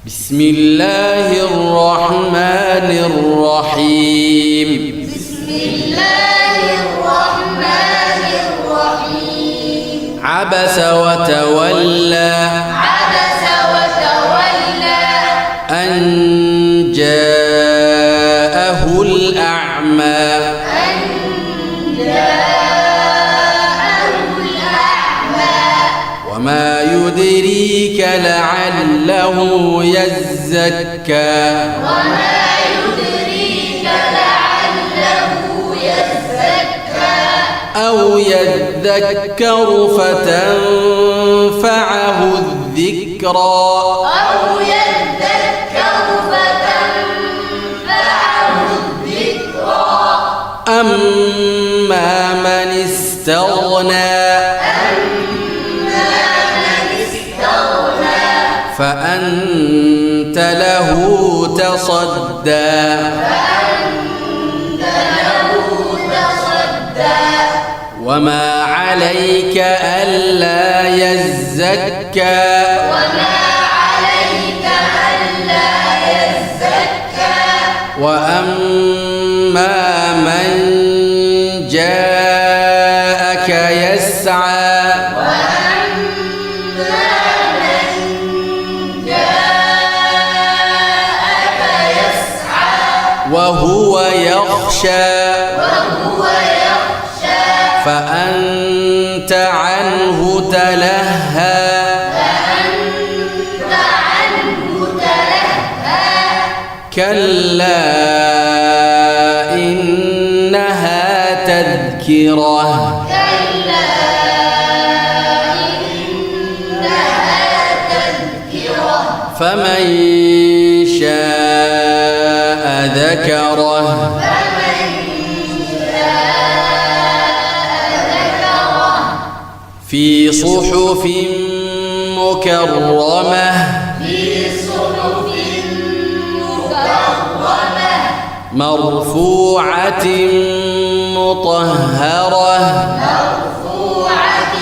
بسم الله الرحمن الرحيم. بسم الله الرحمن الرحيم. عبس وتولى. عبس وتولى. أن جاءه الأعمى. أن جاءه الأعمى. وما يدريك لعله يزكى. وما يدريك لعله يزكى. أو يذكر فتنفعه الذكرى. أو يذكر فتنفعه الذكرى. أما من استغنى. فأنت له تصدى. فأنت له تصدى. وما عليك ألا يزكى. وما عليك ألا يزكى. وأما من جاءك يسعى. وهو يخشى. وهو يخشى. فأنت عنه تلهى. فأنت عنه تلهى. كلا إنها تذكرة. كلا إنها تذكرة. فمن شاء ذكره. فمن شاء ذكره. في صحف مكرمة. في صحف مكرمة. مرفوعة مطهرة. مرفوعة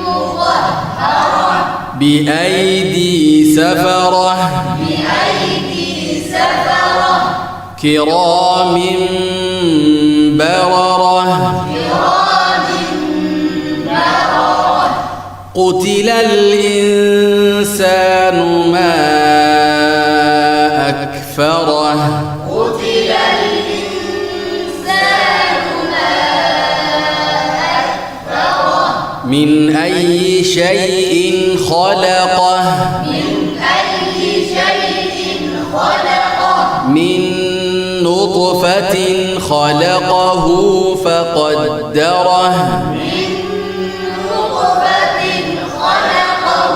مطهرة. بأيدي سفرة. بأيدي سفرة. كرام بررة. كرام بررة. قتل الإنسان ما أكفره. قتل الإنسان ما أكفره. من أي شيء خلقه. من أي شيء خلقه. من نطفة خلقه فقدره. من نطفة خلقه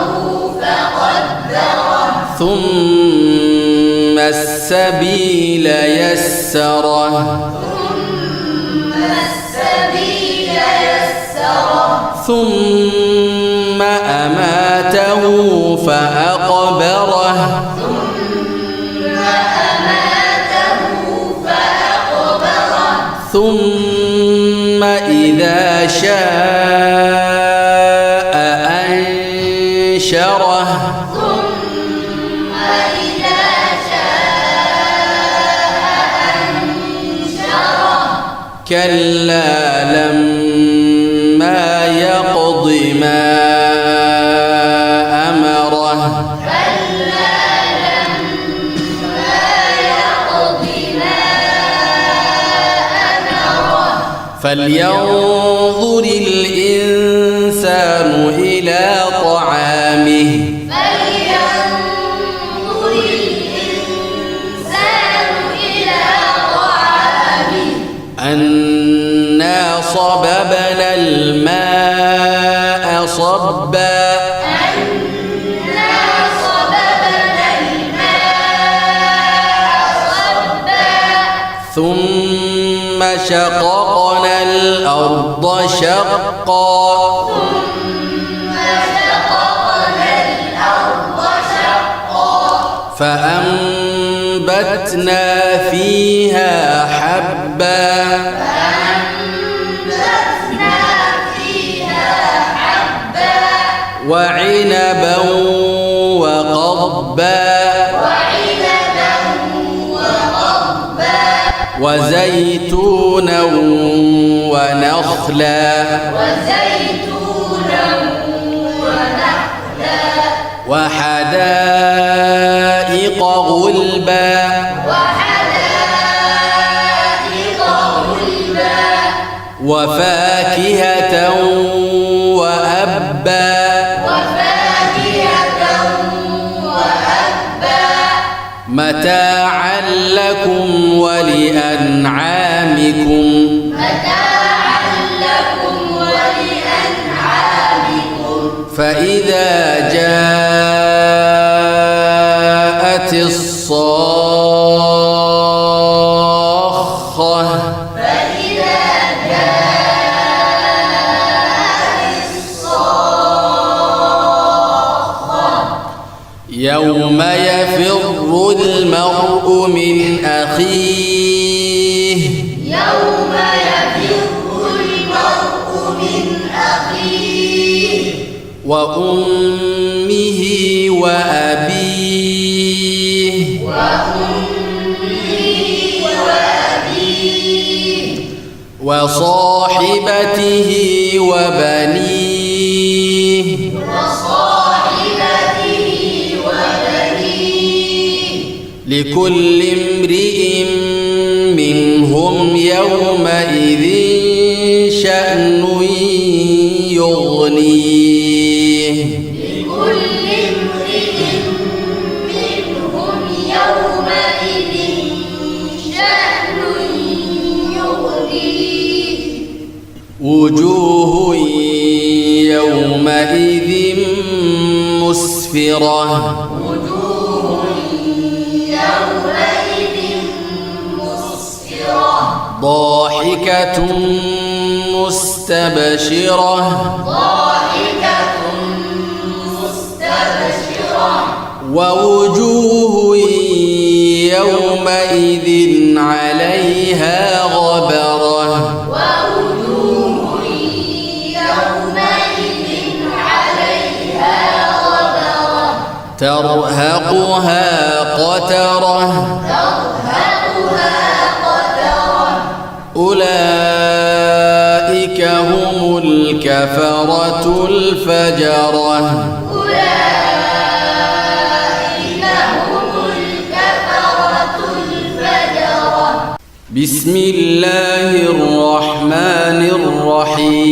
فقدره. ثم السبيل يسره. ثم السبيل يسره. ثم أماته فأقبره. ثم أماته فأقبره. ثم إذا شاء أنشره. ثم إذا شاء أنشره. كلا لما يقض ما أمره. كلا لما يقض ما أمره. فلينظر الإنسان إلى طعامه. فلينظر الإنسان إلى طعامه. أنا صببنا الماء صبا. أنا صببنا الماء صبا. ثم شققنا الأرض شقا. ثم شققنا الأرض شقا. فأنبتنا فيها حبا. فأنبتنا فيها حبا. وعنبا وقضبا. وقضبا وعنبا وقضبا وزيتونا ونخلا وزيتونا ونخلا وحدائق غلبا وحدائق غلبا وفاكهة وأبا وفاكهة وأبا متاعا لكم ولأنعامكم متاعا لكم ولأنعامكم فإذا جاءت الصاخة فإذا جاءت الصاخة يوم يفر المرء من أخيه يوم يفر المرء من أخيه وأمه وأبيه وأمه وأبيه وصاحبته وبنيه وصاحبته وبنيه لكل امرئ منهم يومئذ شأن يغنيه لكل امرئ منهم يومئذ شأن يغنيه وجوه يومئذ مسفرة وجوه يومئذ مسفرة ضاحكة مستبشرة ضاحكة مستبشرة ووجوه يومئذ عليها غبرة ووجوه يومئذ عليها غبرة ترهقها قترة ترهقها قترة أولئك هم الكفرة الفجرة أولئك هم الكفرة الفجرة بسم الله الرحمن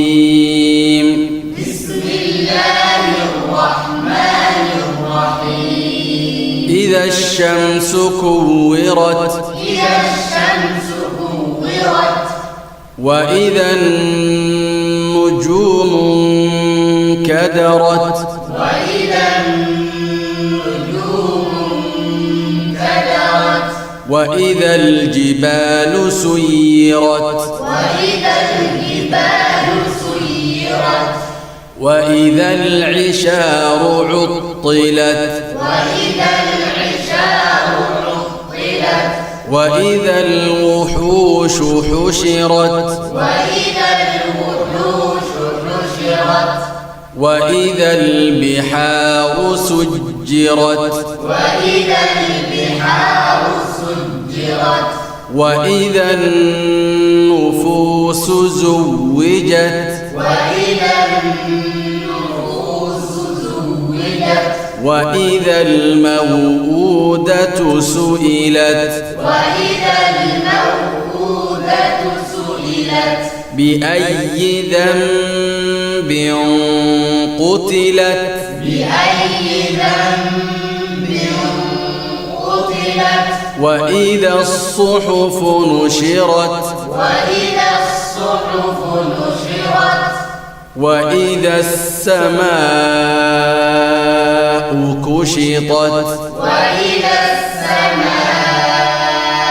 الرحيم بسم الله الرحمن الرحيم إذا الشمس كورت إذا الشمس كورت وإذا النجوم انكدرت وإذا النجوم انكدرت وإذا الجبال سيرت وإذا الجبال سيرت وإذا العشار عطلت وإذا العشار عطلت وإذا الوحوش حشرت وإذا الوحوش حشرت وإذا البحار سجرت وإذا البحار سجرت وإذا النفوس زوجت وإذا النفوس زوجت وإذا الموءودة سئلت وإذا الموءودة سئلت بأي ذنب قتلت بأي ذنب قتلت وإذا الصحف نشرت وإذا الصحف نشرت وإذا السماء كشطت وإذا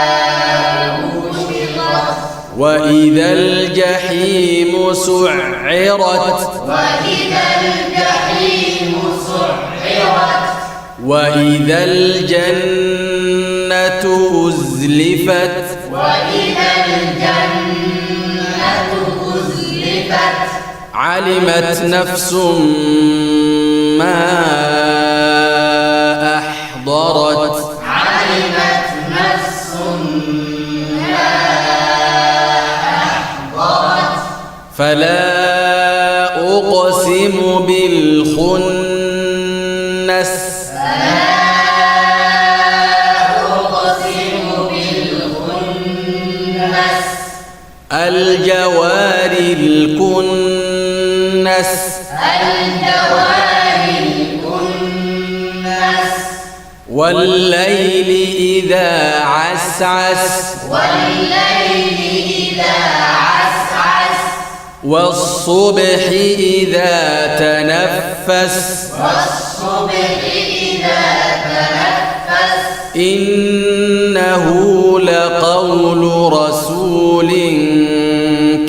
السماء كشطت وإذا الجحيم سعرت وإذا الجحيم سعرت وإذا الجنة أزلفت وإذا الجنة أزلفت علمت نفس ما أحضرت أحضرت علمت نفس ما أحضرت فلا أقسم بالخنس الجوار الكنس والليل إذا عسعس والصبح إذا تنفس إنه لقول رسول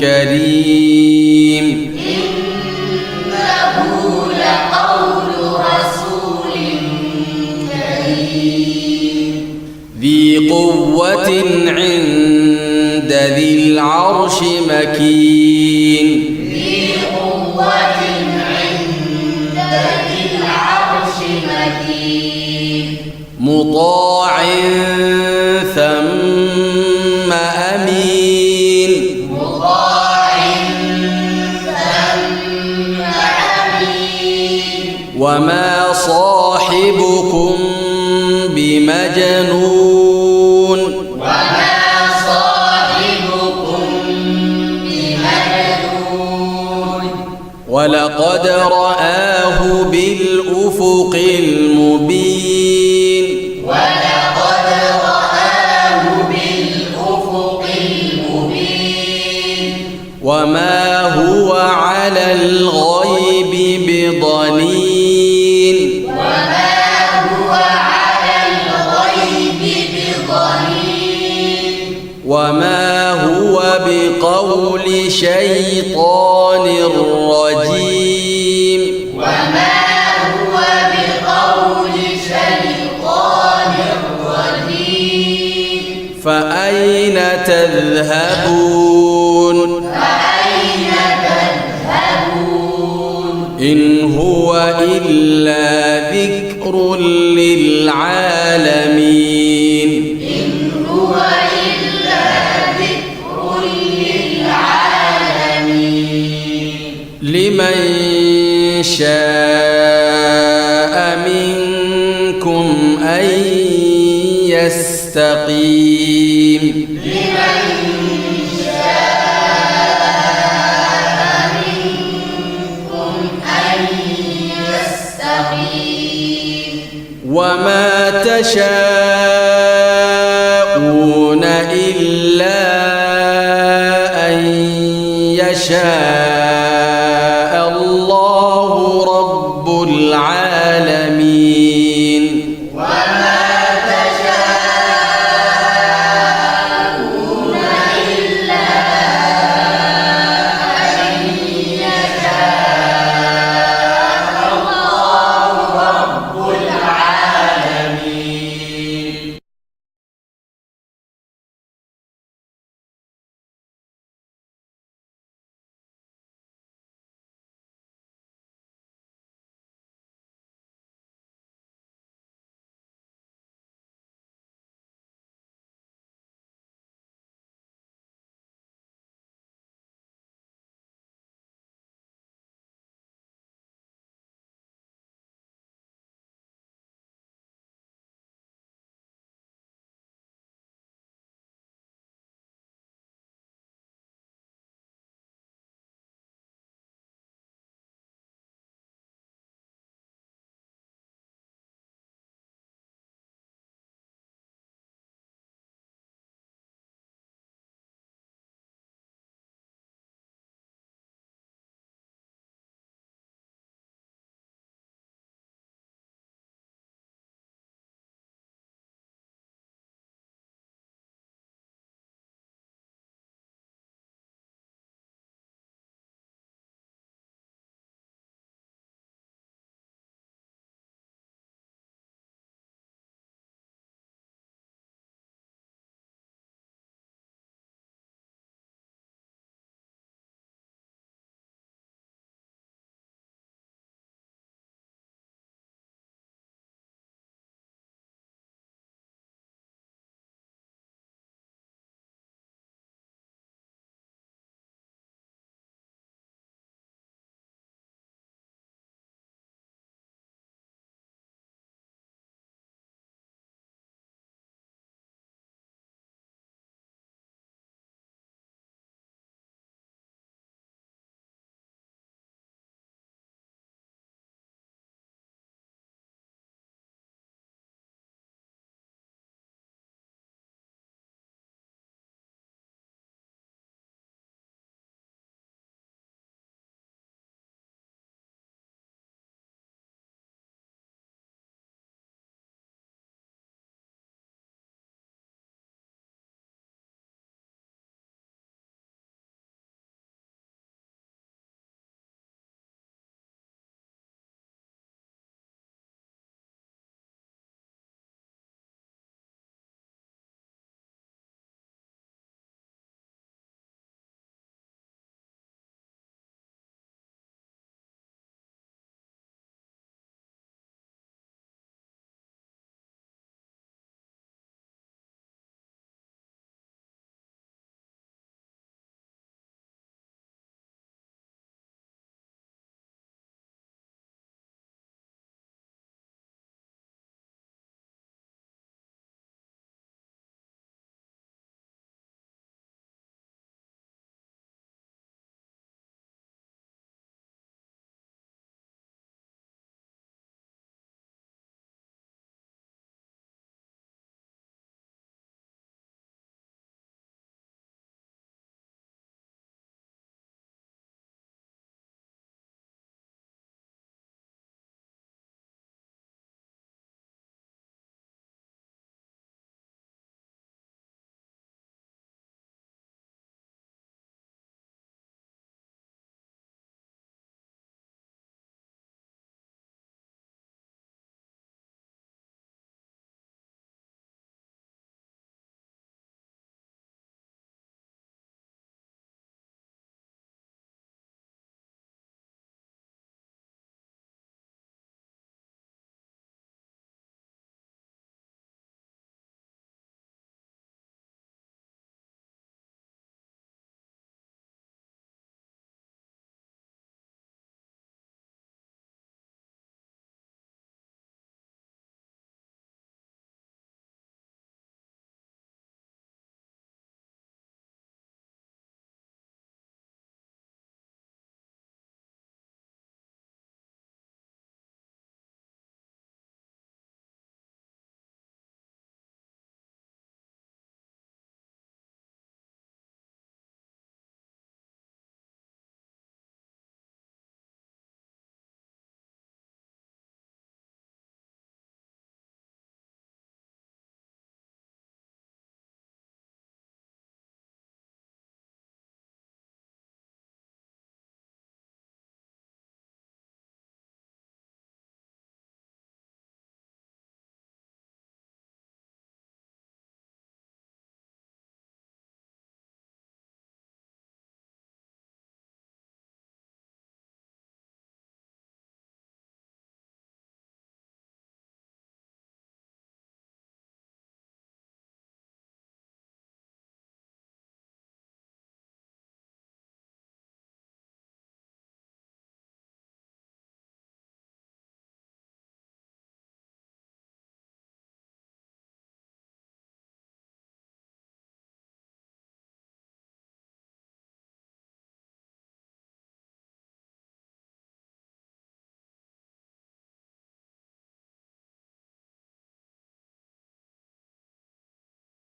كريم ذي قوة عند ذي العرش مكين مطاع ثم أمين وما صاحبكم بمجنون ولقد رآه بالأفق المبين وما هو على الغيب بضنين وما هو بقول شيطان رجيم فأين تذهبون إن هو إلا ذكر للعالمين لمن شاء منكم أن يستقيم وما تشاءون إلا أن يشاء الله رب العالمين.